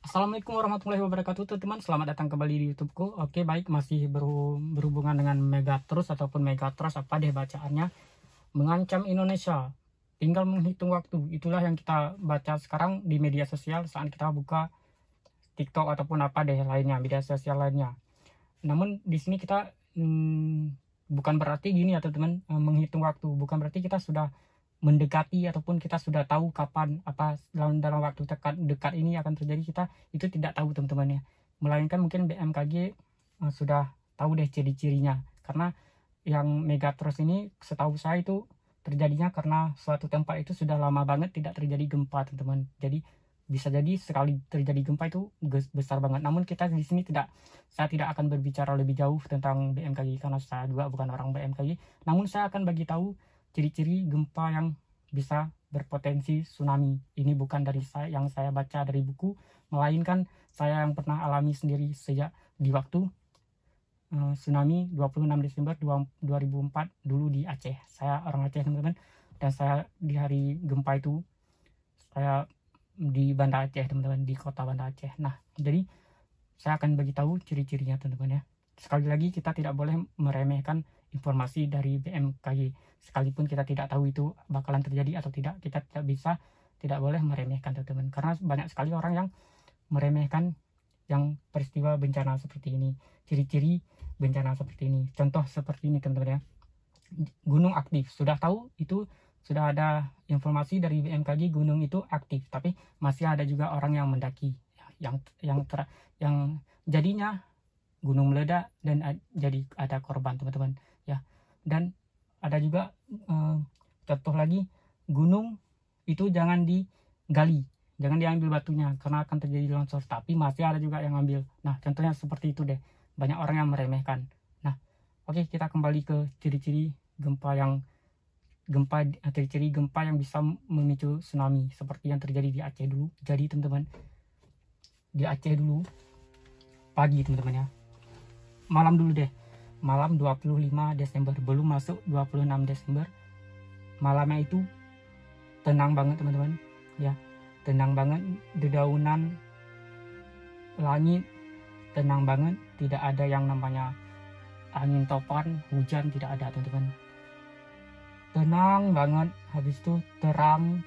Assalamualaikum warahmatullahi wabarakatuh teman-teman, selamat datang kembali di YouTubeku. Oke baik, masih berhubungan dengan Megatrust ataupun Megatrust, apa deh bacaannya, mengancam Indonesia, tinggal menghitung waktu. Itulah yang kita baca sekarang di media sosial saat kita buka TikTok ataupun apa deh lainnya, media sosial lainnya. Namun di sini kita bukan berarti gini ya teman-teman, menghitung waktu bukan berarti kita sudah mendekati ataupun kita sudah tahu kapan apa dalam waktu dekat ini akan terjadi. Kita itu tidak tahu teman-teman ya, melainkan mungkin BMKG sudah tahu deh ciri-cirinya, karena yang Megatrust ini setahu saya itu terjadinya karena suatu tempat itu sudah lama banget tidak terjadi gempa teman-teman. Jadi bisa jadi sekali terjadi gempa itu besar banget. Namun kita di sini saya tidak akan berbicara lebih jauh tentang BMKG karena saya juga bukan orang BMKG. Namun saya akan bagi tahu ciri-ciri gempa yang bisa berpotensi tsunami. Ini bukan dari yang saya baca dari buku, melainkan saya yang pernah alami sendiri sejak di waktu tsunami 26 Desember 2004 dulu di Aceh. Saya orang Aceh teman-teman, dan saya di hari gempa itu saya di Banda Aceh teman-teman, di kota Banda Aceh. Nah jadi saya akan bagi tahu ciri-cirinya teman-teman ya. Sekali lagi kita tidak boleh meremehkan informasi dari BMKG, sekalipun kita tidak tahu itu bakalan terjadi atau tidak, kita tidak boleh meremehkan teman-teman, karena banyak sekali orang yang meremehkan yang peristiwa bencana seperti ini, ciri-ciri bencana seperti ini. Contoh seperti ini teman-teman ya, gunung aktif, sudah tahu itu, sudah ada informasi dari BMKG gunung itu aktif, tapi masih ada juga orang yang mendaki, yang jadinya gunung meledak dan jadi ada korban teman-teman ya. Dan ada juga contoh lagi, gunung itu jangan digali, jangan diambil batunya karena akan terjadi longsor, tapi masih ada juga yang ambil. Nah contohnya seperti itu deh, banyak orang yang meremehkan. Nah oke, kita kembali ke ciri-ciri ciri-ciri gempa yang bisa memicu tsunami seperti yang terjadi di Aceh dulu. Jadi teman-teman, di Aceh dulu pagi teman-teman ya, malam dulu deh, malam 25 Desember, belum masuk 26 Desember. Malamnya itu tenang banget teman-teman ya, tenang banget, dedaunan, langit tenang banget, tidak ada yang namanya angin topan, hujan, tidak ada teman-teman, tenang banget. Habis itu terang,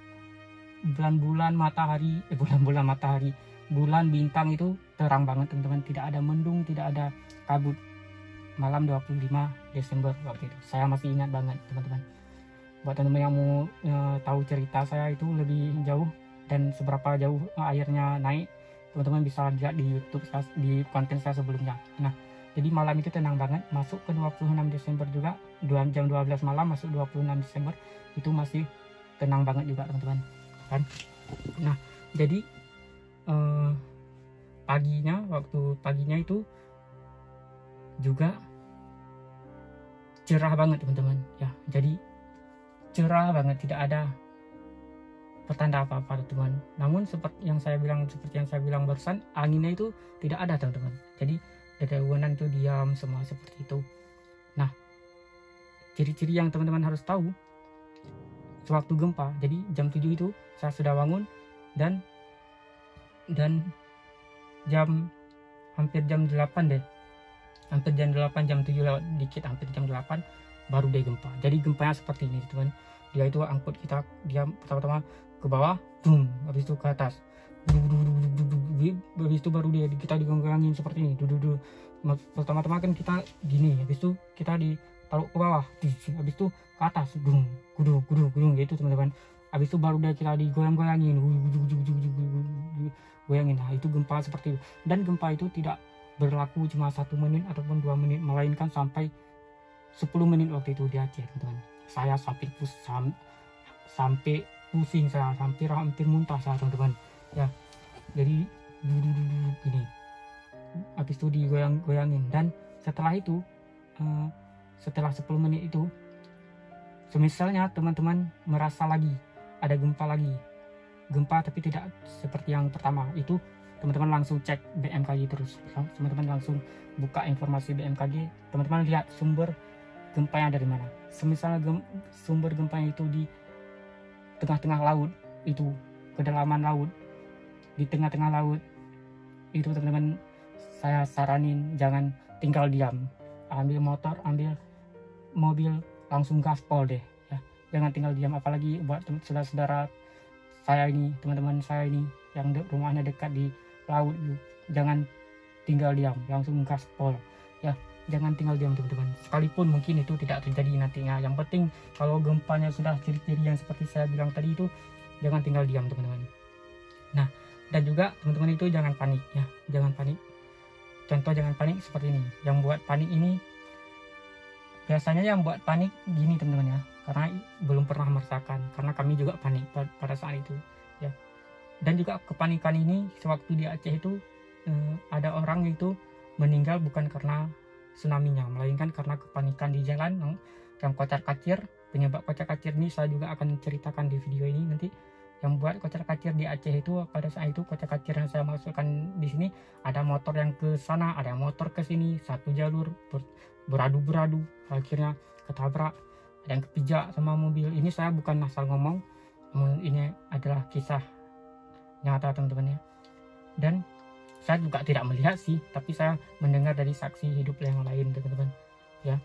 bulan bintang itu terang banget teman-teman, tidak ada mendung, tidak ada kabut. Malam 25 Desember waktu itu saya masih ingat banget teman-teman. Buat teman-teman yang mau tahu cerita saya itu lebih jauh dan seberapa jauh airnya naik, teman-teman bisa lihat di YouTube di konten saya sebelumnya. Nah jadi malam itu tenang banget, masuk ke 26 Desember juga, jam 12 malam masuk 26 Desember itu masih tenang banget juga teman-teman kan. Nah jadi waktu paginya itu juga cerah banget teman-teman ya, jadi cerah banget, tidak ada pertanda apa-apa teman. Namun seperti yang saya bilang barusan, anginnya itu tidak ada teman-teman, jadi dedaunan itu diam semua seperti itu. Nah ciri-ciri yang teman-teman harus tahu sewaktu gempa, jadi jam 7 itu saya sudah bangun, dan hampir jam 8 deh, hampir jam 8, jam 7 lewat dikit, hampir jam 8 baru deh gempa. Jadi gempanya seperti ini teman, dia itu angkut kita, dia pertama-tama ke bawah, boom, habis itu ke atas, habis itu baru kita digonggangin seperti ini, pertama-tama kan kita gini, habis itu kita ditaruh ke bawah, habis itu ke atas, gudung gitu teman-teman. Habis itu baru kita digoyang-goyangin, goyangin. Nah itu gempa seperti itu, dan gempa itu tidak berlaku cuma 1 menit ataupun 2 menit, melainkan sampai 10 menit waktu itu di Aceh teman-teman. Saya sampai pusing, saya hampir muntah saya teman-teman ya. Jadi gini, habis itu digoyang-goyangin, dan setelah itu setelah 10 menit itu, semisalnya teman-teman merasa lagi ada gempa tapi tidak seperti yang pertama itu, teman-teman langsung cek BMKG terus, teman-teman langsung buka informasi BMKG, teman-teman lihat sumber gempanya dari mana. Semisalnya sumber gempanya itu di tengah-tengah laut, itu kedalaman laut, di tengah-tengah laut, itu teman-teman saya saranin jangan tinggal diam, ambil motor, ambil mobil, langsung gaspol deh ya, jangan tinggal diam. Apalagi buat saudara-saudara saya ini, teman-teman saya ini yang rumahnya dekat di laut, jangan tinggal diam, langsung gaspol ya, jangan tinggal diam teman-teman, sekalipun mungkin itu tidak terjadi nantinya. Yang penting kalau gempanya sudah ciri-ciri yang seperti saya bilang tadi itu, jangan tinggal diam teman-teman. Nah, dan juga teman-teman itu jangan panik ya, jangan panik. Contoh jangan panik seperti ini. Yang buat panik ini biasanya yang buat panik gini teman-teman ya, karena belum pernah merasakan, karena kami juga panik pada saat itu ya. Dan juga kepanikan ini sewaktu di Aceh itu ada orang itu meninggal bukan karena tsunami-nya, melainkan karena kepanikan di jalan yang kocar-kacir. Penyebab kocar-kacir ini saya juga akan ceritakan di video ini nanti. Yang buat kocar-kacir di Aceh itu pada saat itu, kocar-kacir yang saya masukkan di sini, ada motor yang ke sana, ada motor ke sini, satu jalur beradu-beradu, akhirnya ketabrak, ada yang kepijak sama mobil. Ini saya bukan asal ngomong, namun ini adalah kisah nyata teman-teman ya. Dan saya juga tidak melihat sih, tapi saya mendengar dari saksi hidup yang lain teman-teman ya,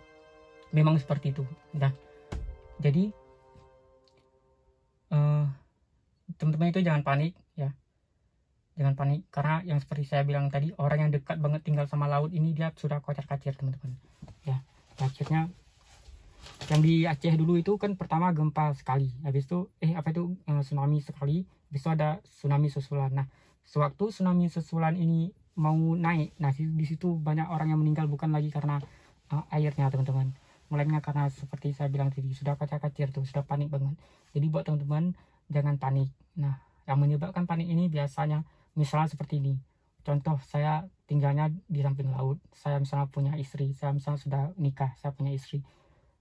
memang seperti itu. Nah, jadi teman-teman itu jangan panik ya, jangan panik, karena yang seperti saya bilang tadi, orang yang dekat banget tinggal sama laut ini dia sudah kocar-kacir teman-teman ya. Akhirnya yang di Aceh dulu itu kan pertama gempa sekali, habis itu tsunami sekali, habis itu ada tsunami susulan. Nah, sewaktu tsunami susulan ini mau naik, nah di situ banyak orang yang meninggal, bukan lagi karena airnya teman-teman, melainkan karena seperti saya bilang tadi, sudah kocar-kacir tuh, sudah panik banget. Jadi buat teman-teman jangan panik. Nah, yang menyebabkan panik ini biasanya misalnya seperti ini. Contoh, saya tinggalnya di samping laut, saya misalnya punya istri, saya misalnya sudah nikah, saya punya istri,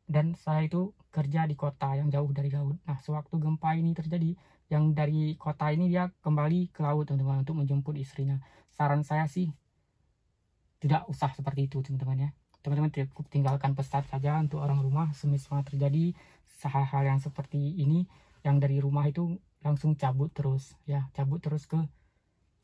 dan saya itu kerja di kota yang jauh dari laut. Nah, sewaktu gempa ini terjadi, yang dari kota ini dia kembali ke laut teman-teman untuk menjemput istrinya. Saran saya sih tidak usah seperti itu teman-teman ya. Teman-teman cukup tinggalkan pesan saja untuk orang rumah, semisal terjadi hal-hal yang seperti ini, yang dari rumah itu langsung cabut terus ya, cabut terus ke,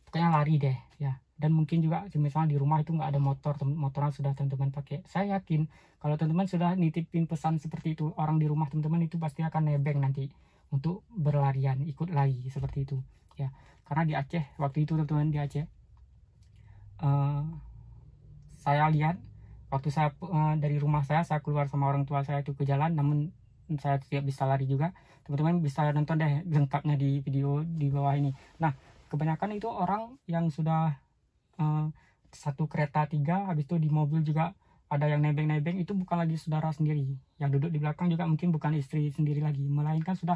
pokoknya lari deh ya. Dan mungkin juga misalnya di rumah itu nggak ada motor, motornya sudah teman-teman pakai. Saya yakin kalau teman-teman sudah nitipin pesan seperti itu, orang di rumah teman-teman itu pasti akan nebeng nanti untuk berlarian, ikut lari seperti itu ya. Karena di Aceh waktu itu teman-teman, di Aceh saya lihat waktu saya dari rumah saya keluar sama orang tua saya itu ke jalan, namun saya tidak bisa lari juga. Teman-teman bisa nonton deh lengkapnya di video di bawah ini. Nah, kebanyakan itu orang yang sudah satu kereta 3, habis itu di mobil juga ada yang nebeng-nebeng, itu bukan lagi saudara sendiri. Yang duduk di belakang juga mungkin bukan istri sendiri lagi, melainkan sudah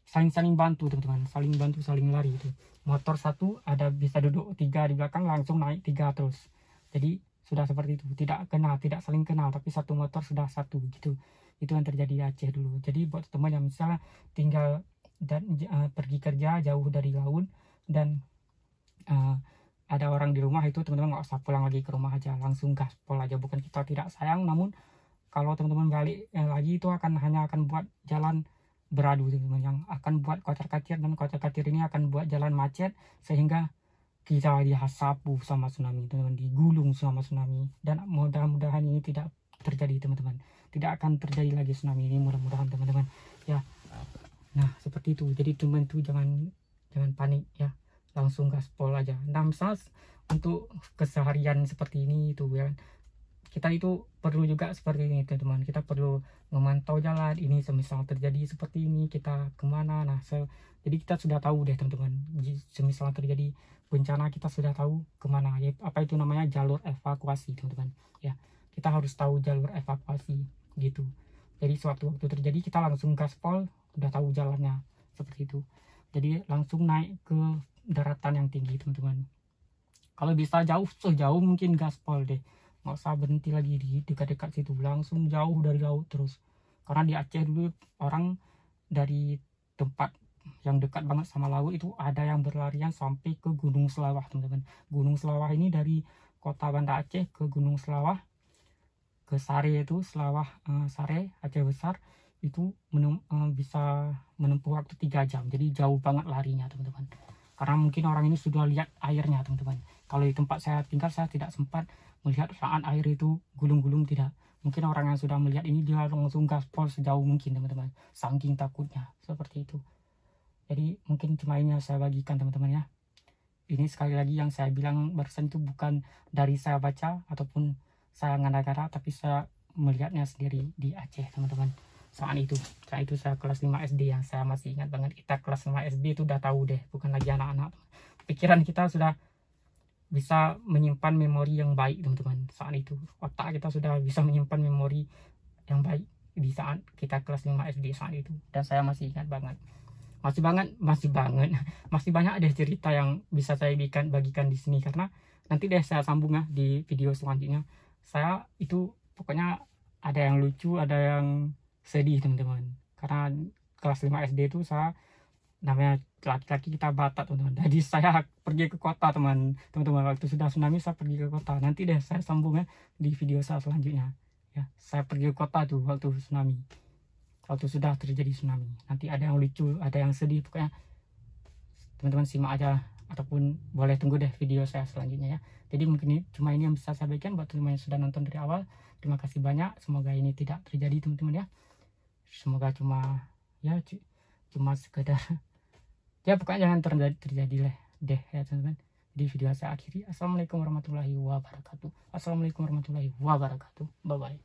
saling bantu teman-teman, saling bantu, saling lari itu. Motor satu ada bisa duduk 3 di belakang, langsung naik 3 terus. Jadi sudah seperti itu, tidak kenal, tidak saling kenal, tapi satu motor sudah satu gitu. Itu yang terjadi di Aceh dulu. Jadi buat teman yang misalnya tinggal dan pergi kerja jauh dari laut dan ada orang di rumah, itu teman-teman nggak usah pulang lagi ke rumah aja, langsung gaspol aja. Bukan kita tidak sayang, namun kalau teman-teman balik lagi itu hanya akan buat jalan beradu teman-teman, yang akan buat kocar-kacir, dan kocar-kacir ini akan buat jalan macet sehingga kita dihasapu sama tsunami teman-teman, digulung sama tsunami. Dan mudah-mudahan ini tidak terjadi teman-teman, tidak akan terjadi lagi tsunami ini, mudah-mudahan teman-teman ya. Nah, seperti itu. Jadi teman-teman itu jangan panik ya, langsung gaspol aja. Nah, misalnya untuk keseharian seperti ini itu ya, kita itu perlu juga seperti ini teman-teman, kita perlu memantau jalan ini, semisal terjadi seperti ini kita kemana. Nah, jadi kita sudah tahu deh teman-teman, semisal terjadi bencana kita sudah tahu kemana ya, apa itu namanya jalur evakuasi teman-teman ya. Kita harus tahu jalur evakuasi gitu. Jadi sewaktu-waktu terjadi kita langsung gaspol, udah tahu jalannya seperti itu. Jadi langsung naik ke daratan yang tinggi teman-teman. Kalau bisa sejauh mungkin gaspol deh, nggak usah berhenti lagi di dekat-dekat situ, langsung jauh dari laut terus. Karena di Aceh dulu orang dari tempat yang dekat banget sama laut itu ada yang berlarian sampai ke Gunung Selawah teman-teman. Gunung Selawah ini dari kota Banda Aceh ke Gunung Selawah, ke Sare itu Selawah, Sare Aceh Besar itu bisa menempuh waktu 3 jam. Jadi jauh banget larinya teman-teman. karena mungkin orang ini sudah lihat airnya teman-teman. Kalau di tempat saya tinggal saya tidak sempat melihat saat air itu gulung-gulung, tidak. Mungkin orang yang sudah melihat ini dia langsung gaspol sejauh mungkin teman-teman, saking takutnya seperti itu. Jadi mungkin cuma ini yang saya bagikan teman-teman ya. Ini sekali lagi yang saya bilang barusan itu bukan dari saya baca ataupun saya ngada-ngada, tapi saya melihatnya sendiri di Aceh teman-teman. Saat itu saya kelas 5 SD, yang saya masih ingat banget. Kita kelas 5 SD itu udah tahu deh, bukan lagi anak-anak. Pikiran kita sudah bisa menyimpan memori yang baik teman-teman. Saat itu otak kita sudah bisa menyimpan memori yang baik di saat kita kelas 5 SD saat itu. Dan saya masih ingat banget. Masih banyak deh cerita yang bisa saya bagikan di sini, karena nanti deh saya sambung ya di video selanjutnya. Saya itu pokoknya ada yang lucu, ada yang sedih teman-teman, karena kelas 5 SD itu saya namanya laki-laki kita Batak teman-teman. Jadi saya pergi ke kota teman-teman, waktu sudah tsunami saya pergi ke kota. Nanti deh saya sambung ya di video saya selanjutnya ya. Saya pergi ke kota tuh waktu tsunami, waktu sudah terjadi tsunami. Nanti ada yang lucu, ada yang sedih, pokoknya teman-teman simak aja, ataupun boleh tunggu deh video saya selanjutnya ya. Jadi mungkin cuma ini yang bisa saya bagikan buat teman-teman yang sudah nonton dari awal. Terima kasih banyak, semoga ini tidak terjadi teman-teman ya. Semoga cuma sekedar ya, pokoknya jangan terjadi deh ya teman-teman. Di video saya akhiri. Assalamualaikum warahmatullahi wabarakatuh. Bye bye.